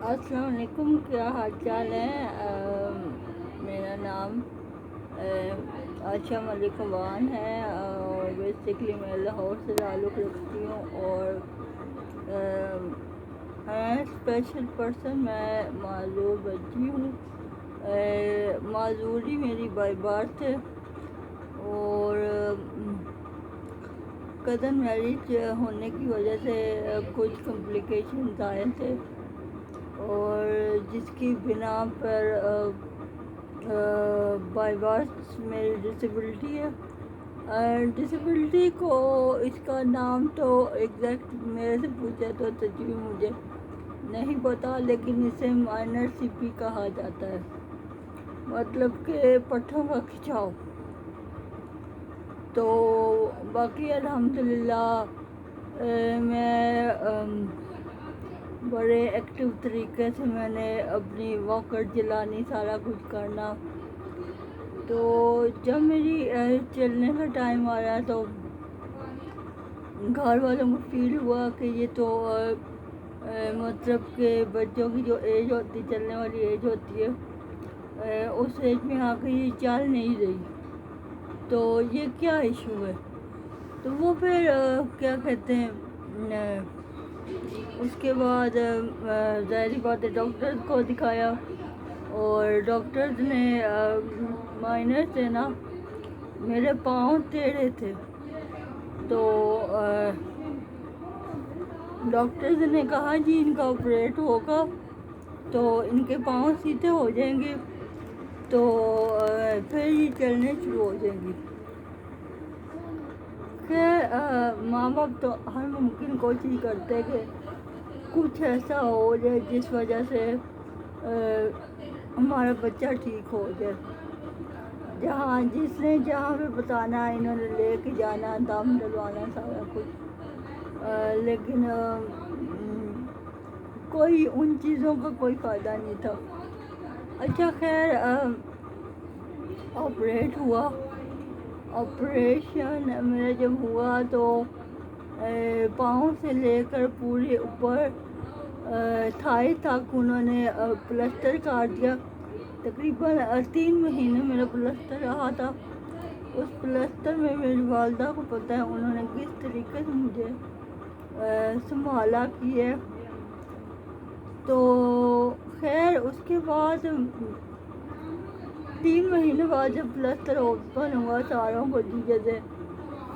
السلام علیکم، کیا حال چال ہے؟ میرا نام عائشہ ملک وان ہے اور بیسکلی میں لاہور سے تعلق رکھتی ہوں اور میں اسپیشل پرسن، میں معذور بچی ہوں۔ معذوری میری بائی برتھ ہے اور کزن میرج ہونے کی وجہ سے کچھ کمپلیکیشنز آئے تھے اور جس کی بنا پر بائی برتھ میری ڈسیبلٹی ہے۔ ڈسیبلٹی کو اس کا نام تو ایگزیکٹ میرے سے پوچھے تو سچی مجھے نہیں پتا، لیکن اسے مائنر سی پی کہا جاتا ہے، مطلب کہ پٹھوں کا کھچاؤ۔ تو باقی الحمدللہ میں بڑے ایکٹیو طریقے سے میں نے اپنی واکر چلانی، سارا کچھ کرنا۔ تو جب میری چلنے کا ٹائم آیا تو گھر والوں کو فیل ہوا کہ یہ تو مطلب کہ بچوں کی جو ایج ہوتی، چلنے والی ایج ہوتی ہے، اس ایج میں آ کے یہ چل نہیں رہی، تو یہ کیا ایشو ہے؟ تو وہ پھر کیا کہتے ہیں، اس کے بعد ظاہری بات ہے ڈاکٹر کو دکھایا اور ڈاکٹرز نے مائنر سے نا میرے پاؤں ٹیڑھے تھے، تو ڈاکٹرز نے کہا جی ان کا آپریٹ ہوگا تو ان کے پاؤں سیدھے ہو جائیں گے، تو پھر یہ چلنے شروع ہو جائیں گی۔ خیر ماں باپ تو ہر ممکن کوشش کرتے کہ کچھ ایسا ہو جائے جس وجہ سے ہمارا بچہ ٹھیک ہو جائے۔ جہاں پہ بتانا انہوں نے لے کے جانا، دم ڈلوانا، سارا کچھ، لیکن کوئی ان چیزوں کا کوئی فائدہ نہیں تھا۔ اچھا خیر آپریٹ ہوا۔ آپریشن میرا جب ہوا تو پاؤں سے لے کر پورے اوپر تھائی تک انہوں نے پلسٹر کر دیا۔ تقریباً 3 مہینے میرا پلسٹر رہا تھا۔ اس پلسٹر میں میری والدہ کو پتہ ہے انہوں نے کس طریقے سے مجھے سنبھالا کی ہے۔ تو خیر اس کے بعد 3 مہینے بعد جب پلسٹر اوپن ہوا، ساروں کو جی جیسے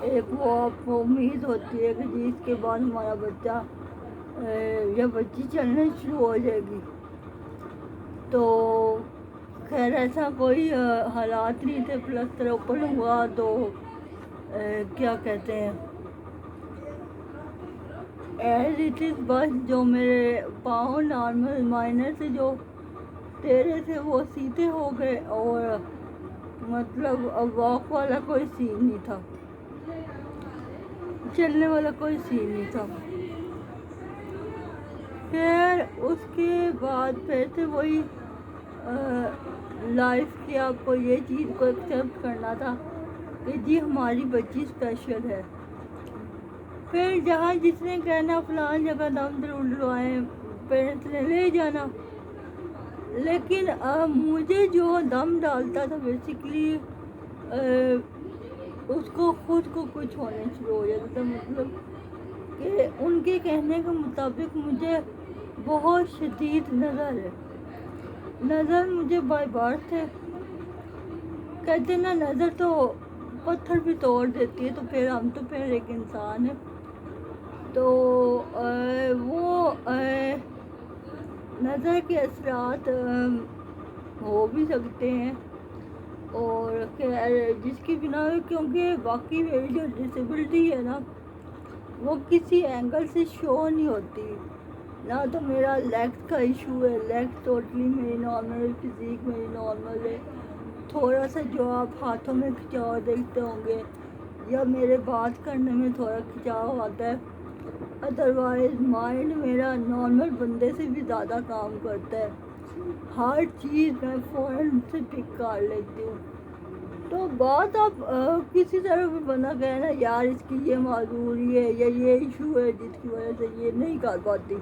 ایک وہ آپ کو امید ہوتی ہے کہ جی اس کے بعد ہمارا بچہ یا بچی چلنے شروع ہو جائے گی، تو خیر ایسا کوئی حالات نہیں تھے۔ پلسٹر اوپن ہوا تو کیا کہتے ہیں ایز اٹ از، بس جو میرے پاؤں نارمل مائنر سے جو ٹیڑھے تھے وہ سیدھے ہو گئے، اور مطلب اب واک والا کوئی سین نہیں تھا، چلنے والا کوئی سین نہیں تھا۔ خیر اس کے بعد پھر سے وہی لائف کی آپ کو یہ چیز کو ایکسیپٹ کرنا تھا کہ جی ہماری بچی اسپیشل ہے۔ پھر جہاں جس نے کہنا فلاں جگہ دم ڈلوائیں، پیرنٹس نے لے جانا، لیکن مجھے جو دم ڈالتا تھا بیسیکلی اس کو خود کو کچھ ہونے شروع ہو جاتا تھا، مطلب کہ ان کے کہنے کے مطابق مجھے بہت شدید نظر ہے، نظر مجھے بائی برتھ ہے۔ کہتے نا نظر تو پتھر بھی توڑ دیتی ہے، تو پھر ہم تو پھر ایک انسان ہے، تو وہ نظر کے اثرات ہو بھی سکتے ہیں، اور جس کی بنا پہ کیونکہ باقی میری جو ڈسیبلٹی ہے نا وہ کسی اینگل سے شو نہیں ہوتی، نہ تو میرا لیگ کا ایشو ہے، لیگ ٹوٹلی میری نارمل ہے، فزیک میری نارمل ہے، تھوڑا سا جو آپ ہاتھوں میں کھچاؤ دیکھتے ہوں گے یا میرے بات کرنے میں تھوڑا کھچاؤ آتا ہے، ادروائز مائنڈ میرا نارمل بندے سے بھی زیادہ کام کرتا ہے، ہر چیز میں فوراً سے پک کر لیتی ہوں۔ تو بات اب کسی طرح بھی بندہ کہے نا یار اس کی یہ معذوری ہے یا یہ ایشو ہے جس کی وجہ سے یہ نہیں کر پاتی،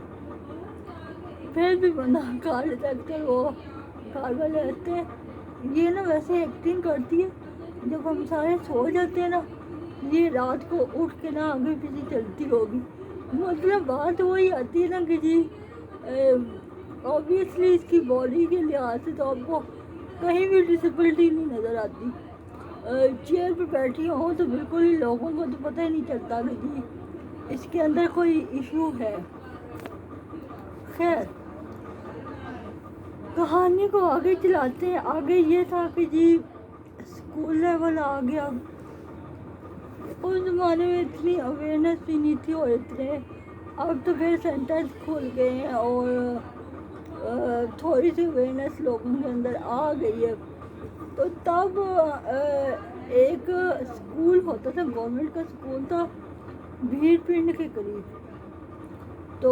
پھر بھی بندہ کھا لیتا ہے اکثر وہ گھر والے رہتے ہیں یہ نا ویسے ایکٹنگ کرتی ہے. جب ہم سارے سو جاتے ہیں نا یہ رات کو اٹھ کے نا آگے پیچھے چلتی ہوگی. مطلب بات وہی آتی ہے نا کہ جی اوبیسلی اس کی باڈی کے لحاظ سے تو آپ کو کہیں بھی ڈسیبلٹی نہیں نظر آتی. چیئر پہ بیٹھی ہوں تو بالکل ہی لوگوں کو تو پتہ ہی نہیں چلتا کہ جی اس کے اندر کوئی ایشو ہے. خیر کہانی کو آگے چلاتے ہیں. آگے یہ تھا کہ جی اسکول لیول آ گیا. اس زمانے میں اتنی اویئرنیس بھی نہیں تھی اور اتنے اب تو پھر سینٹرز کھل گئے ہیں اور تھوڑی سی اویئرنیس لوگوں کے اندر آ گئی ہے. تو تب ایک اسکول ہوتا تھا گورنمنٹ کا اسکول تھا بھیڑ پنڈ کے قریب. تو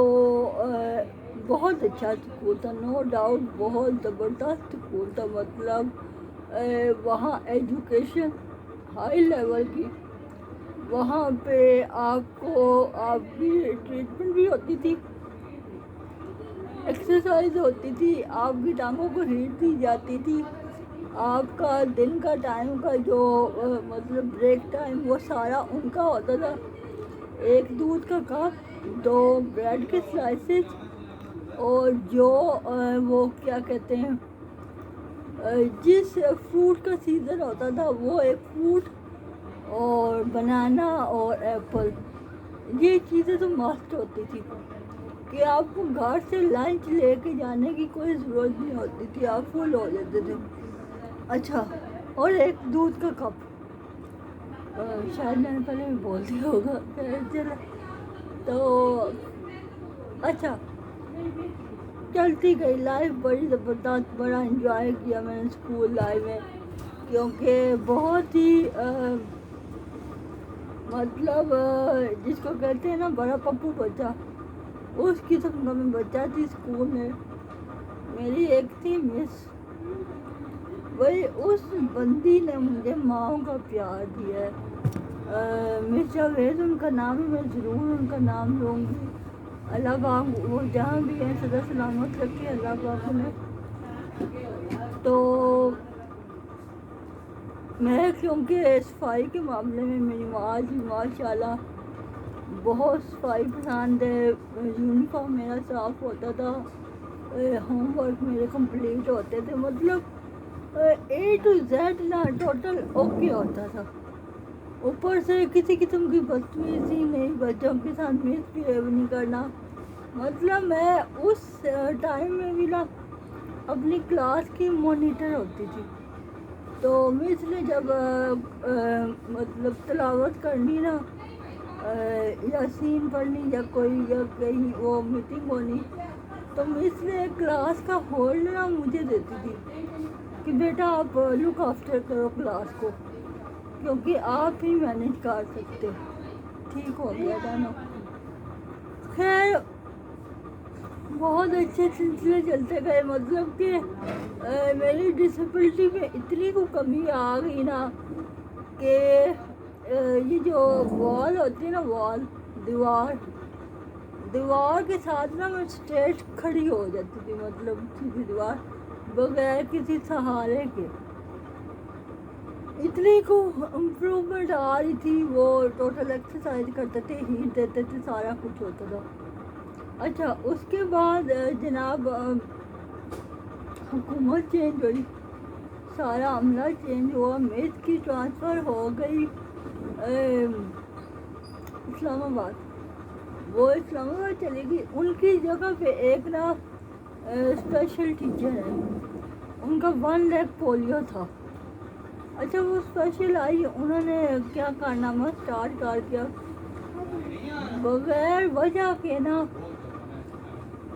بہت اچھا اسکول تھا نو ڈاؤٹ بہت زبردست اسکول تھا. مطلب وہاں ایجوکیشن ہائی لیول کی. وہاں پہ آپ کو آپ کی ٹریٹمنٹ بھی ہوتی تھی ایکسرسائز ہوتی تھی آپ کی ٹانگوں کو ہیٹ دی جاتی تھی. آپ کا دن کا ٹائم کا جو مطلب بریک ٹائم وہ سارا ان کا ہوتا تھا. ایک دودھ کا کپ 2 بریڈ کے سلائسز اور جو وہ کیا کہتے ہیں جس فروٹ کا سیزن ہوتا تھا وہ ایک فروٹ اور بنانا اور ایپل. یہ چیزیں تو ماسٹ ہوتی تھی کہ آپ کو گھر سے لنچ لے کے جانے کی کوئی ضرورت نہیں ہوتی تھی. آپ فل ہو جاتے تھے. اچھا اور ایک دودھ کا کپ شاید میں نے پہلے بھی بول دیا ہوگا. چلا تو اچھا چلتی گئی لائف بڑی زبردست. بڑا انجوائے کیا میں نے اسکول لائف میں کیونکہ بہت ہی مطلب جس کو کہتے ہیں نا بڑا پپو بچہ اس قسم کا میں بچہ تھی. اسکول میں میری ایک تھی مس وہی اس بندی نے مجھے ماؤں کا پیار دیا ہے. مس جاوید ان کا نام ہے. میں ضرور ان کا نام لوں گی. اللہ پاک وہ جہاں بھی ہیں سدا سلامت رکھے اللہ پاک انہیں. تو میں کیونکہ صفائی کے معاملے میں میری ماں جی ماشاء اللہ بہت صفائی پسند ہے. یونیفارم میرا صاف ہوتا تھا ہوم ورک میرے کمپلیٹ ہوتے تھے. مطلب A to Z نا ٹوٹل اوکے ہوتا تھا. اوپر سے کسی قسم کی بدتمیزی نہیں بچوں کے ساتھ مس بہیو نہیں کرنا. مطلب میں اس ٹائم میں بھی نا اپنی کلاس کی مانیٹر ہوتی تھی. تو مس نے جب مطلب تلاوت کرنی نا یاسین پڑھنی یا کوئی یا کہیں وہ میٹنگ ہونی تو مس نے کلاس کا ہولڈ نا مجھے دیتی تھی کہ بیٹا آپ لک آفٹر کرو کلاس کو کیونکہ آپ ہی مینیج کر سکتے. ٹھیک ہو گیا تھا نا. خیر بہت اچھے سلسلے چلتے گئے. مطلب کہ میری ڈسیبلٹی میں اتنی کو کمی آ گئی نا کہ یہ جو وال ہوتی ہے نا وال دیوار کے ساتھ نا میں اسٹریٹ کھڑی ہو جاتی تھی. مطلب سیدھی دیوار بغیر کسی سہارے کے. اتنی کو امپرومنٹ آ رہی تھی. وہ ٹوٹل ایکسرسائز کرتے تھے ہیٹ دیتے تھے سارا کچھ ہوتا تھا. اچھا اس کے بعد جناب حکومت چینج ہوئی سارا عملہ چینج ہوا. میز کی ٹرانسفر ہو گئی اسلام آباد. وہ اسلام آباد چلے گئی. ان کی جگہ پہ ایک نا اسپیشل ٹیچر ہے. ان کا 1 لیگ پولیو تھا. اچھا وہ اسپیشل آئی. انہوں نے کیا کارنامہ اسٹارٹ کر دیا بغیر وجہ کے نا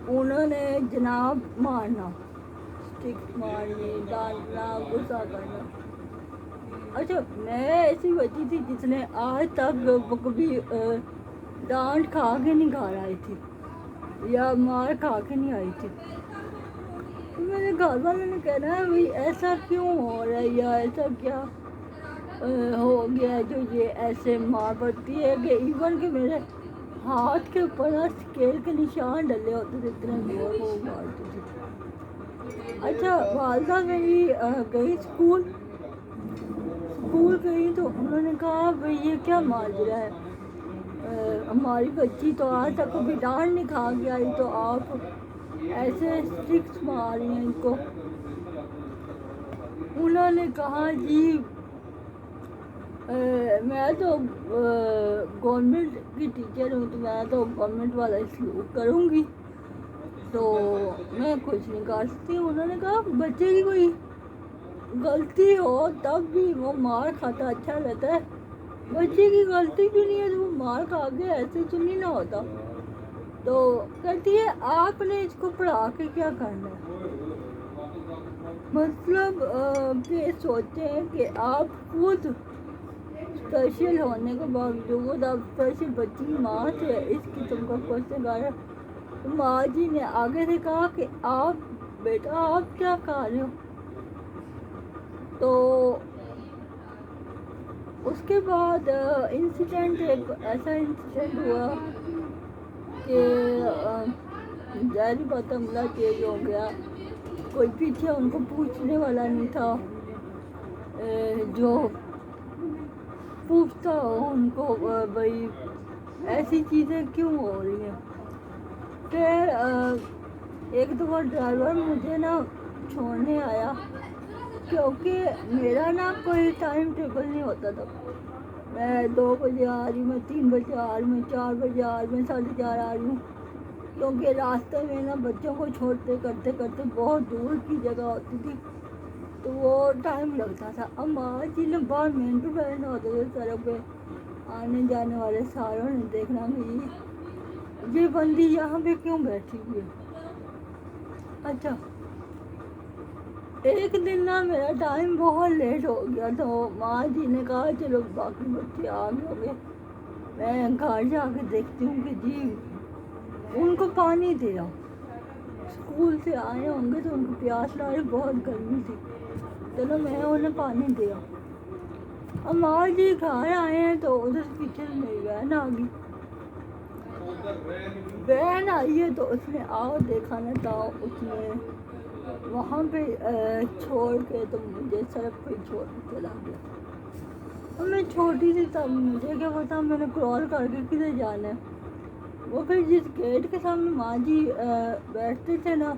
انہوں نے جناب مارنا اسٹک مارنی ڈانٹنا غصہ کرنا. اچھا میں ایسی بچی تھی جس نے آج تک کبھی ڈانٹ کھا کے نہیں گھر آئی تھی یا مار کھا کے نہیں آئی تھی. میرے گھر والوں نے کہنا ہے بھائی ایسا کیوں ہو رہا ہے یا ایسا کیا ہو گیا ہے جو یہ ایسے مار پڑتی ہے کہ ایون کہ میرے ہاتھ کے اوپر نا اسکیل کے نشان ڈلے ہوتے تھے، اتنے زور کو مارتے تھے۔ اچھا والدہ میری گئی اسکول گئی تو انہوں نے کہا بھائی یہ کیا ماجرا ہے، ہماری بچی تو آج تک کبھی ڈانٹ نہیں کھا کے آئی تو آپ ایسے اسٹرکس مار رہی ہیں ان کو۔ انہوں نے کہا جی میں تو گورنمنٹ کی ٹیچر ہوں تو میں تو گورنمنٹ والا سلوک کروں گی، تو میں کچھ نہیں کر سکتی۔ انہوں نے کہا بچے کی کوئی غلطی ہو تب بھی وہ مار کھاتا اچھا رہتا ہے، بچے کی غلطی بھی نہیں ہے تو وہ مار کھا کے ایسے تو نہیں نہ ہوتا۔ تو کہتی ہے آپ نے اس کو پڑھا کے کیا کرنا ہے، مطلب کہ سوچیں کہ آپ خود اسپیشل ہونے کے باوجود آپ اسپیشل بچی کی ماں سے اس قسم کا کوشچن کر رہے ہیں۔ تو ماں جی نے آگے سے کہا کہ آپ بیٹا آپ کیا کر رہے ہو۔ تو اس کے بعد انسیڈنٹ ایک ایسا انسیڈنٹ ہوا کہ ظاہری بات عملہ چینج ہو گیا، کوئی پیچھے ان کو پوچھنے والا نہیں تھا جو پوچھتا ہو ان کو بھائی ایسی چیزیں کیوں ہو رہی ہیں۔ پھر ایک دفعہ ڈرائیور مجھے نا چھوڑنے آیا، کیونکہ میرا نا کوئی ٹائم ٹیبل نہیں ہوتا تھا، میں 2 بجے آ رہی ہوں، میں 3 بجے آ رہی ہوں، میں 4 بجے آ رہی ہوں، میں 4:30 آ رہی ہوں، کیونکہ راستے میں نا بچوں کو چھوڑتے کرتے بہت دور کی جگہ ہوتی تھی تو وہ ٹائم لگتا تھا۔ اب ماں جی نے باہر مین ٹو مین ہوتے تھے، سڑک پہ آنے جانے والے ساروں نے دیکھنا کہ یہ بندی یہاں پہ کیوں بیٹھی ہوئی ہے۔ اچھا ایک دن نا میرا ٹائم بہت لیٹ ہو گیا تو ماں جی نے کہا چلو باقی بچے آ گئے ہوں گے، میں گھر جا کے دیکھتی ہوں کہ جی ان کو پانی دے آؤ، اسکول سے آئے ہوں گے تو ان کو پیاس لگ رہی، بہت گرمی تھی، چلو میں انہیں پانی دے آؤں۔ اب ماں جی گھر آئے ہیں تو ادھر سے پیچھے سے میری بہن آ گئی، بہن آئی ہے تو اس نے آؤ دیکھا نا تھا، اس نے وہاں پہ چھوڑ کے تو مجھے سڑک پہ چھوڑ کے چلا گیا۔ اور میں چھوٹی تھی تب مجھے کیا پتا میں نے کرال کر کے کدھر جانا ہے۔ وہ پھر جس گیٹ کے سامنے ماں جی بیٹھتے تھے نا،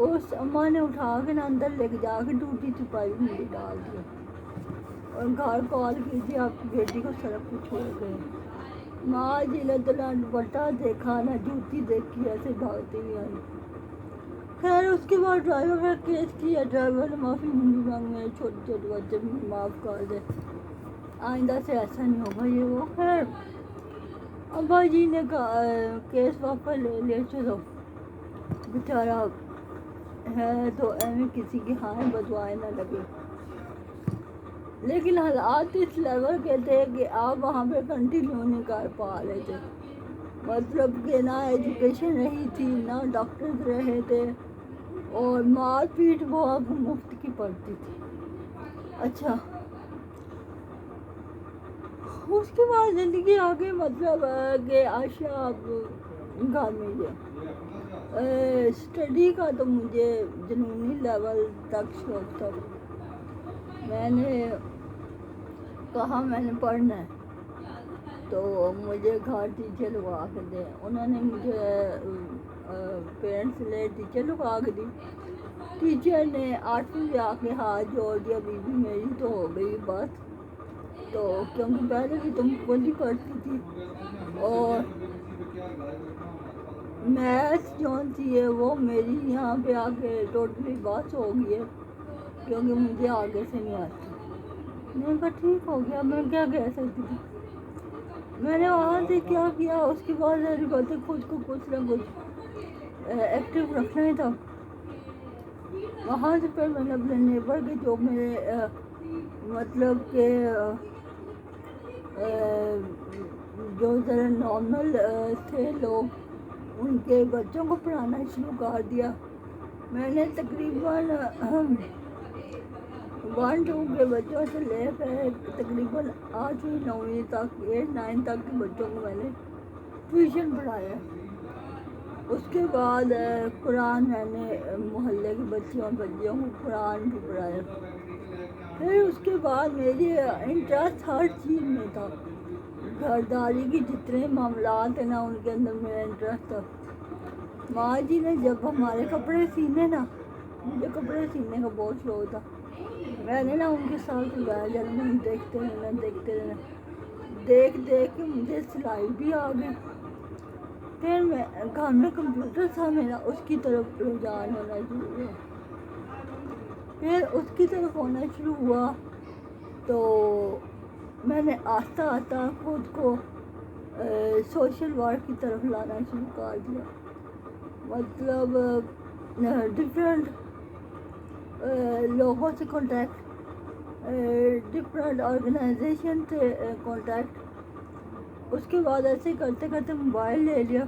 اس اماں نے اٹھا کے نا اندر لے کے جا کے ٹوٹی چھپائی مجھے ڈال دیا اور گھر کال کیجیے آپ کی بیٹی کو سڑک پہ چھوڑ گئے۔ ماں جی نے تو نہ دوپٹہ دیکھا نہ جوتی دیکھی، ایسے بھاگتی ہوئی آئی۔ خیر اس کے بعد ڈرائیور کا کیس کیا، ڈرائیور نے معافی مانگی، میرے چھوٹے چھوٹے بچے بھی معاف کر دے، آئندہ سے ایسا نہیں ہوگا یہ وہ۔ خیر ابا جی نے کیس واپس لے لیا، چلو بیچارہ ہے تو ایویں کسی کی ہائیں بدوائے نہ لگے، لیکن حالات اس لیول کے تھے کہ آپ وہاں پہ کنٹینیو نہیں کر پا رہے تھے، مطلب کہ نہ ایجوکیشن رہی تھی، نہ ڈاکٹرز رہے تھے، اور مار پیٹ وہ اب مفت کی پڑتی تھی۔ اچھا اس کے بعد زندگی آگے، مطلب کہ عائشہ اب گھر میں ہے۔ اسٹڈی کا تو مجھے جنونی لیول تک شوق تھا، میں نے کہا میں نے پڑھنا ہے تو مجھے گھر ٹیچر لگوا کے دیں، انہوں نے مجھے پیرنٹس نے ٹیچر لگوا کے دی۔ ٹیچر نے 8ویں سے آ کے ہاتھ جوڑ دیا، بیوی میری تو ہو گئی بات، تو کیونکہ پہلے بھی تم خود ہی پڑھتی تھی اور میتھس جون سی ہے وہ میری یہاں پہ آ کے ٹوٹلی بات ہو گئی ہے، کیونکہ مجھے آگے سے نہیں آتی۔ میں نے کہا ٹھیک ہو گیا، میں کیا کہہ سکتی تھی۔ میں نے وہاں سے کیا کیا، اس کے بعد میری باتیں خود کو کچھ نہ کچھ ایکٹیو رکھنا ہی تھا۔ وہاں سے پھر میں نے اپنے نیبر کے جو میرے مطلب کہ جو ذرا نارمل تھے لوگ، ان کے بچوں کو پڑھانا شروع کر دیا۔ میں نے تقریباً 1-2 کے بچوں سے لے کر تقریباً 8ویں 9ویں تک 8-9 تک کے بچوں کو میں نے ٹیوشن پڑھایا. اس کے بعد قرآن میں نے محلے کی بچیوں کو قرآن بھی پڑھایا. پھر اس کے بعد میری انٹرسٹ ہر چیز میں تھا. گھرداری کی جتنے معاملات ہیں نا ان کے اندر میرا انٹرسٹ تھا. ماں جی نے جب ہمارے کپڑے سینے نا، مجھے کپڑے سینے کا بہت شوق تھا. میں نے نا ان کے ساتھ بیٹھ جانا، دیکھتے رہنا. دیکھ کے مجھے سلائی بھی آ گئی. پھر میں گھر میں کمپیوٹر تھا میرا، اس کی طرف رجحان ہونا شروع ہوا. پھر اس کی طرف ہونا شروع ہوا تو میں نے آہستہ خود کو سوشل ورک کی طرف لانا شروع کر دیا. مطلب ڈفرینٹ لوگوں سے کانٹیکٹ، ڈفرینٹ آرگنائزیشن سے کانٹیکٹ. اس کے بعد ایسے کرتے موبائل لے لیا.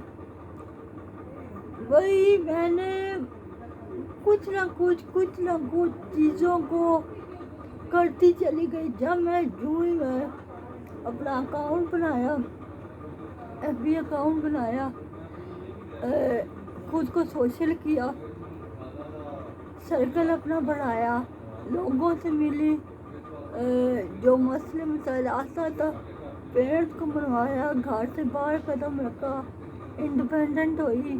وہی میں نے کچھ نہ کچھ چیزوں کو کرتی چلی گئی. جب میں اپنا اکاؤنٹ بنایا، ایف بی اکاؤنٹ بنایا، خود کو سوشل کیا، سرکل اپنا بڑھایا، لوگوں سے ملی، جو مسئلے مسائل آتا پیرنٹس کو منوایا، گھر سے باہر قدم رکھا، انڈیپینڈنٹ ہوئی،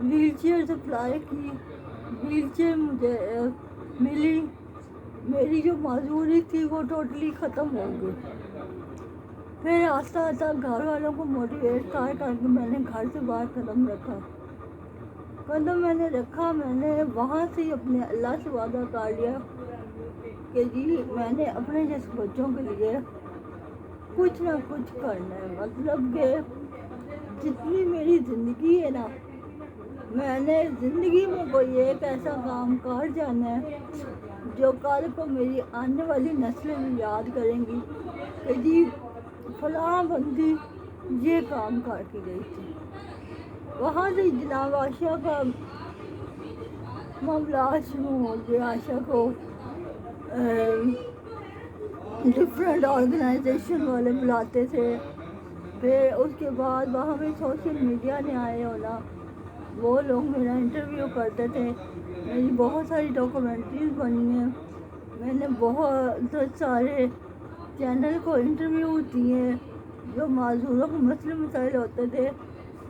ویل چیئر سپلائی کی، ویل چیئر مجھے ملی. میری جو معذوری تھی وہ ٹوٹلی ختم ہو گئی. پھر آہستہ گھر والوں کو موٹیویٹ کر کے میں نے گھر سے باہر قدم میں نے رکھا. میں نے وہاں سے اپنے اللہ سے وعدہ کر لیا کہ جی میں نے اپنے جیسے بچوں کے لیے کچھ نہ کچھ کرنا ہے. مطلب کہ جتنی میری زندگی ہے نا، میں نے زندگی میں کوئی ایک ایسا کام کر جانا ہے جو کل کو میری آنے والی نسلیں بھی یاد کریں گی کہ جی فلاں بندی یہ کام کر کے گئی تھی. وہاں سے جناب عائشہ کا معاملہ شروع ہو گیا. عائشہ کو ڈفرینٹ آرگنائزیشن والے بلاتے تھے. پھر اس کے بعد وہاں پہ سوشل میڈیا نے آئے ہونا، وہ لوگ میرا انٹرویو کرتے تھے. میری بہت ساری ڈاکومنٹریز بنی ہیں. میں نے بہت سارے چینل کو انٹرویو دیے. جو معذوروں کے مسئلے مسائل ہوتے تھے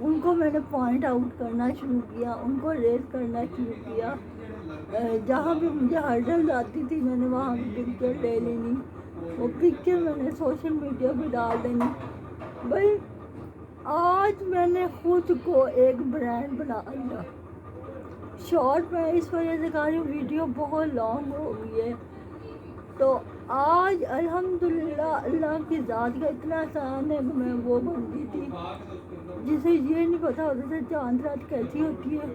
ان کو میں نے پوائنٹ آؤٹ کرنا شروع کیا، ان کو ریز کرنا شروع کیا. جہاں بھی مجھے ہرڈل آتی تھی میں نے وہاں پکچر لے لینی، وہ پکچر میں نے سوشل میڈیا پہ ڈال دینی. بھائی آج میں نے خود کو ایک برانڈ بنا لیا. شارٹ میں اس وجہ سے کہا رہی ہوں، ویڈیو بہت لانگ ہو گئی ہے. تو آج الحمدللہ اللہ کی ذات کا اتنا احسان ہے کہ میں وہ بندی تھی جسے یہ نہیں پتا ہوتا تھا چاند رات کیسی ہوتی ہے،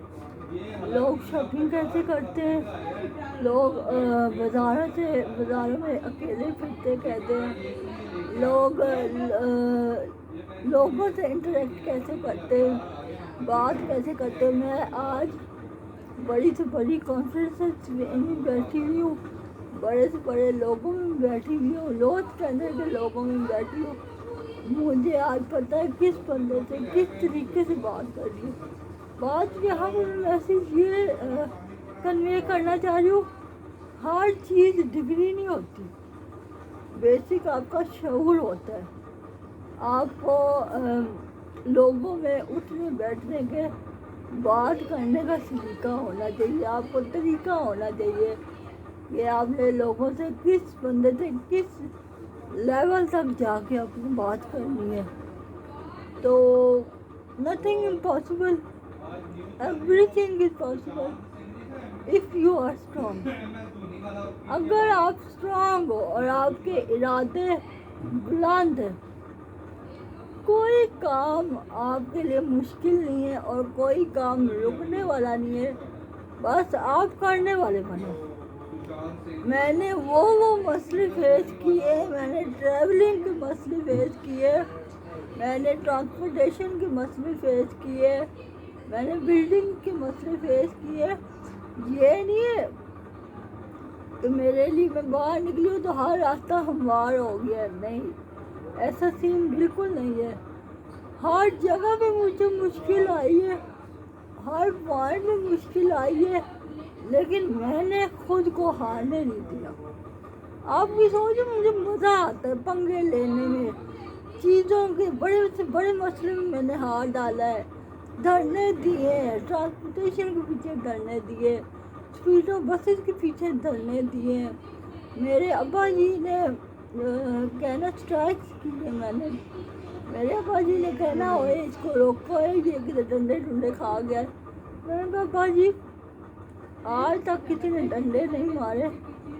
لوگ شاپنگ کیسے کرتے ہیں، لوگ بازاروں میں اکیلے پھرتے کہتے ہیں، لوگ لوگوں سے انٹریکٹ کیسے کرتے ہیں، بات کیسے کرتے ہیں. میں آج بڑی سے بڑی کانفرنسز میں بیٹھی ہوئی ہوں، بڑے سے بڑے لوگوں میں بیٹھی ہوئی ہوں، لوگ کہنے کے لوگوں میں بیٹھی ہوں. مجھے آج پتہ ہے کس بندے سے کس طریقے سے بات کرنی ہے. بات یہاں پر میسیج یہ کنوے کرنا چاہ رہی ہوں، ہر چیز ڈگری نہیں ہوتی. بیسک آپ کا شعور ہوتا ہے. آپ کو لوگوں میں اٹھنے بیٹھنے کے بات کرنے کا سلیقہ ہونا چاہیے. آپ کو طریقہ ہونا چاہیے کہ آپ نے لوگوں سے کس بندے سے کس لیول تک جا کے اپنی بات کرنی ہے. تو nothing impossible, everything is possible if you are strong. اگر آپ اسٹرانگ ہو اور آپ کے ارادے بلند ہیں، کوئی کام آپ کے لیے مشکل نہیں ہے اور کوئی کام رکنے والا نہیں ہے. بس آپ کرنے والے بنو. میں نے وہ مسئلے فیس کیے، میں نے ٹریولنگ کے مسئلے فیس کیے، میں نے ٹرانسپورٹیشن کے مسئلے فیس کیے، میں نے بلڈنگ کے مسئلے فیس کیے. یہ نہیں ہے کہ میرے لیے میں باہر نکلی ہوں تو ہر راستہ ہموار ہو گیا. نہیں، ایسا سین بالکل نہیں ہے. ہر جگہ پہ مجھے مشکل آئی ہے، ہر پوائنٹ میں مشکل آئی ہے، لیکن میں نے خود کو ہارنے نہیں دیا۔ آپ بھی سوچیں، مجھے مزہ آتا ہے پنگے لینے میں، چیزوں کے بڑے سے بڑے مسئلے میں میں نے ہاتھ ڈالا ہے، دھرنے دیے، ٹرانسپورٹیشن کے پیچھے دھرنے دیے، اسپیڈو بسز کے پیچھے دھرنے دیے، میرے ابا جی نے کہنا اسٹرائکس کیے، میرے ابا جی نے کہنا ہوئے اس کو روکو، یہ کسی ڈنڈے ڈنڈے کھا گیا ہے۔ میں نے کہا ابا جی آج تک کسی نے ڈنڈے نہیں مارے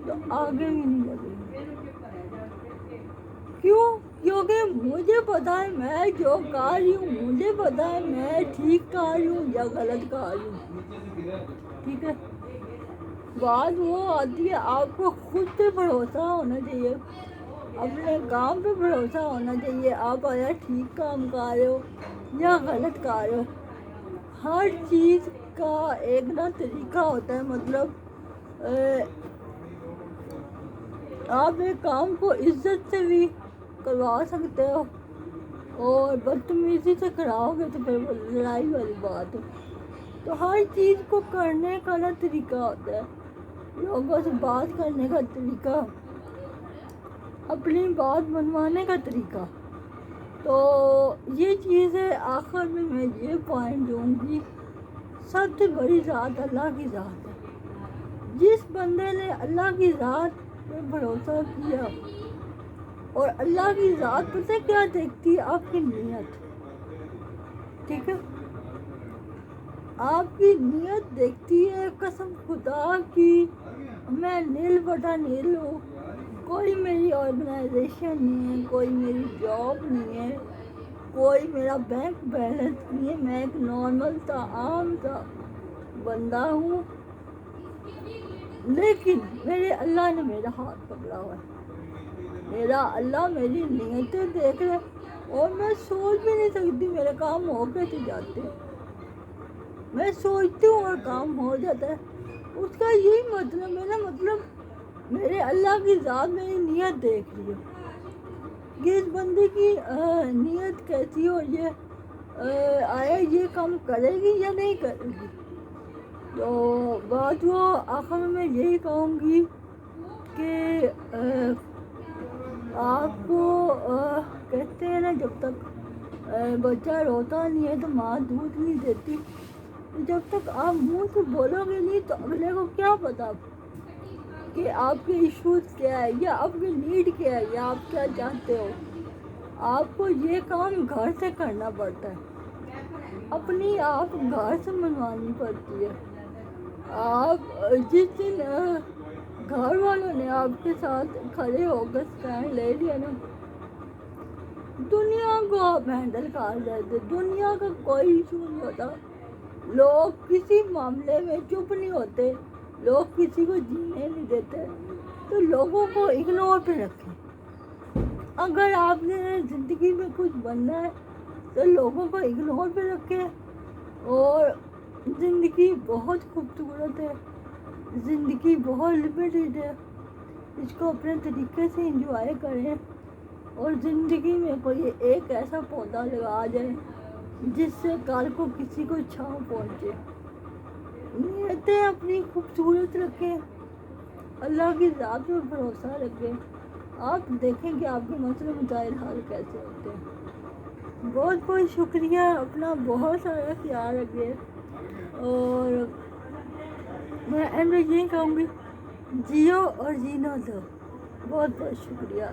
تو آگے بھی نہیں لگیں گے۔ کیوں؟ کیونکہ مجھے پتا ہے میں جو کر رہی ہوں، مجھے پتا ہے میں ٹھیک کر رہی ہوں یا غلط کر رہی ہوں، ٹھیک ہے؟ بات وہ آتی ہے آپ کو خود پہ بھروسہ ہونا چاہیے، اپنے کام پہ بھروسہ ہونا چاہیے، آپ آیا ٹھیک کام کر رہے ہو یا غلط کر رہے ہو۔ ہر چیز کا ایک نا طریقہ ہوتا ہے، مطلب آپ ایک کام کو عزت سے بھی کروا سکتے ہو، اور بدتمیزی سے کراؤ گے تو پھر وہ لڑائی والی بات ہے۔ تو ہر چیز کو کرنے کا نا طریقہ ہوتا ہے، لوگوں سے بات کرنے کا طریقہ، اپنی بات منوانے کا طریقہ۔ تو یہ چیز ہے، آخر میں یہ پوائنٹ دوں گی، سب سے بڑی ذات اللہ کی ذات ہے۔ جس بندے نے اللہ کی ذات پہ بھروسہ کیا، اور اللہ کی ذات پتہ کیا دیکھتی ہے؟ آپ کی نیت، ٹھیک ہے؟ آپ کی نیت دیکھتی ہے، قسم خدا کی میں نیل بٹا نیل ہوں، کوئی میری آرگنائزیشن نہیں ہے، کوئی میری جاب نہیں ہے، کوئی میرا بینک بیلنس نہیں ہے، میں ایک نارمل سا عام سا بندہ ہوں، لیکن میرے اللہ نے میرا ہاتھ پکڑا ہوا ہے، میرا اللہ میری نیتیں دیکھ رہے، اور میں سوچ بھی نہیں سکتی میرے کام ہو کیسے جاتے ہیں، میں سوچتی ہوں اور کام ہو جاتا ہے۔ اس کا یہی مطلب، میرا مطلب میرے اللہ کی ذات میری نیت دیکھ رہی ہے کہ اس بندے کی نیت کیسی ہو، یہ آیا یہ کام کرے گی یا نہیں کرے گی۔ تو بات وہ آخر میں یہی کہوں گی کہ آپ کو کہتے ہیں نا، جب تک بچہ روتا نہیں ہے تو ماں دودھ نہیں دیتی، جب تک آپ منہ سے بولو گے نہیں تو اگلے کو کیا پتا کہ آپ کے ایشوز کیا ہے، یا آپ کی نیڈ کیا ہے، یا آپ کیا چاہتے ہو۔ آپ کو یہ کام گھر سے کرنا پڑتا ہے، اپنی آپ گھر سے منوانی پڑتی ہے۔ آپ جس دن گھر والوں نے آپ کے ساتھ کھڑے ہو کر اسٹینڈ لے لیا نا، دنیا کو آپ ہینڈل کر لیتے، دنیا کا کوئی ایشو نہیں ہوتا۔ لوگ کسی معاملے میں چپ نہیں ہوتے، لوگ کسی کو جینے نہیں دیتے، تو لوگوں کو اگنور پہ رکھیں۔ اگر آپ نے زندگی میں کچھ بننا ہے تو لوگوں کو اگنور پہ رکھیں، اور زندگی بہت خوبصورت ہے، زندگی بہت لمیٹڈ ہے، اس کو اپنے طریقے سے انجوائے کریں، اور زندگی میں کوئی ایک ایسا پودا لگا جائے جس سے کل کو کسی کو چھاؤں پہنچے۔ نیتیں اپنی خوبصورت رکھیں، اللہ کی ذات میں بھروسہ رکھیں، آپ دیکھیں کہ آپ کے مسئلے مسائل حل کیسے ہوتے ہیں۔ بہت بہت شکریہ، اپنا بہت سارا خیال رکھیے، اور میں اینڈ میں یہی کہوں گی، جیو اور جینا دو۔ بہت بہت شکریہ۔